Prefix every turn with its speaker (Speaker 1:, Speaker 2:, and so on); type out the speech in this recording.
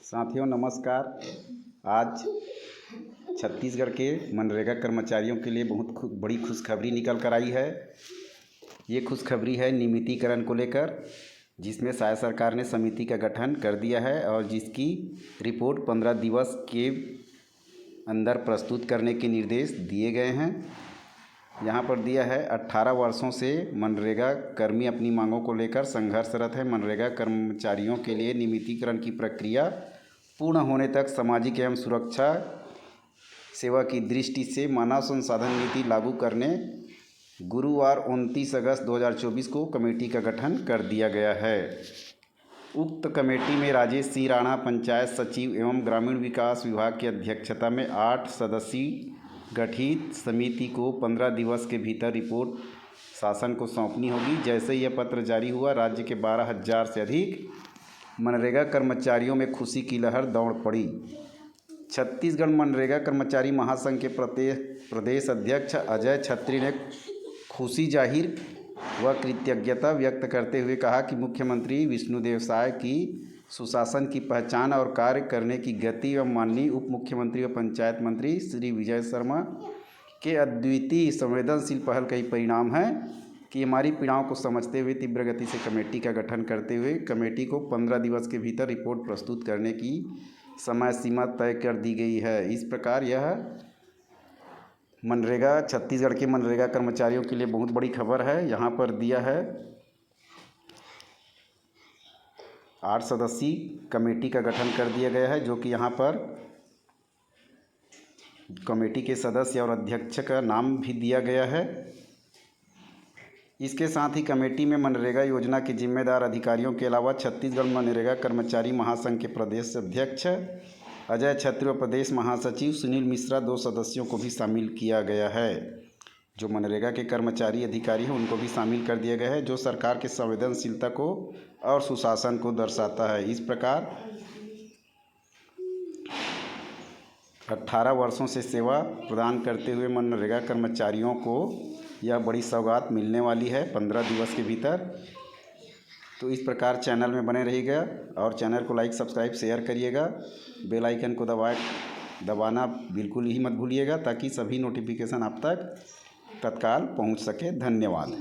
Speaker 1: साथियों नमस्कार। आज छत्तीसगढ़ के मनरेगा कर्मचारियों के लिए बहुत बड़ी खुशखबरी निकल कर आई है। ये खुशखबरी है नियमितीकरण को लेकर, जिसमें शायद सरकार ने समिति का गठन कर दिया है और जिसकी रिपोर्ट 15 दिवस के अंदर प्रस्तुत करने के निर्देश दिए गए हैं। यहाँ पर दिया है 18 वर्षों से मनरेगा कर्मी अपनी मांगों को लेकर संघर्षरत है। मनरेगा कर्मचारियों के लिए नियमितीकरण की प्रक्रिया पूर्ण होने तक सामाजिक एवं सुरक्षा सेवा की दृष्टि से मानव संसाधन नीति लागू करने गुरुवार 29 अगस्त 2024 को कमेटी का गठन कर दिया गया है। उक्त कमेटी में राजेश सिंह राणा पंचायत सचिव एवं ग्रामीण विकास विभाग की अध्यक्षता में 8 सदस्यीय गठित समिति को 15 दिवस के भीतर रिपोर्ट शासन को सौंपनी होगी। जैसे यह पत्र जारी हुआ, राज्य के 12,000 से अधिक मनरेगा कर्मचारियों में खुशी की लहर दौड़ पड़ी। छत्तीसगढ़ मनरेगा कर्मचारी महासंघ के प्रदेश अध्यक्ष अजय छत्री ने खुशी जाहिर व कृतज्ञता व्यक्त करते हुए कहा कि मुख्यमंत्री विष्णुदेव साय की सुशासन की पहचान और कार्य करने की गति एवं माननीय उप मुख्यमंत्री व पंचायत मंत्री श्री विजय शर्मा के अद्वितीय संवेदनशील पहल का ही परिणाम है कि हमारी पीड़ाओं को समझते हुए तीव्र गति से कमेटी का गठन करते हुए कमेटी को 15 दिवस के भीतर रिपोर्ट प्रस्तुत करने की समय सीमा तय कर दी गई है। इस प्रकार यह मनरेगा छत्तीसगढ़ के मनरेगा कर्मचारियों के लिए बहुत बड़ी खबर है। यहाँ पर दिया है 8 सदस्यीय कमेटी का गठन कर दिया गया है, जो कि यहाँ पर कमेटी के सदस्य और अध्यक्ष का नाम भी दिया गया है। इसके साथ ही कमेटी में मनरेगा योजना के जिम्मेदार अधिकारियों के अलावा छत्तीसगढ़ मनरेगा कर्मचारी महासंघ के प्रदेश अध्यक्ष अजय छत्री व प्रदेश महासचिव सुनील मिश्रा 2 सदस्यों को भी शामिल किया गया है। जो मनरेगा के कर्मचारी अधिकारी हैं उनको भी शामिल कर दिया गया है, जो सरकार के संवेदनशीलता को और सुशासन को दर्शाता है। इस प्रकार 18 वर्षों से सेवा प्रदान करते हुए मनरेगा कर्मचारियों को यह बड़ी सौगात मिलने वाली है 15 दिवस के भीतर। तो इस प्रकार चैनल में बने रहिएगा और चैनल को लाइक सब्सक्राइब शेयर करिएगा। बेल आइकन को दबाना बिल्कुल ही मत भूलिएगा, ताकि सभी नोटिफिकेशन आप तक तत्काल पहुंच सके। धन्यवाद।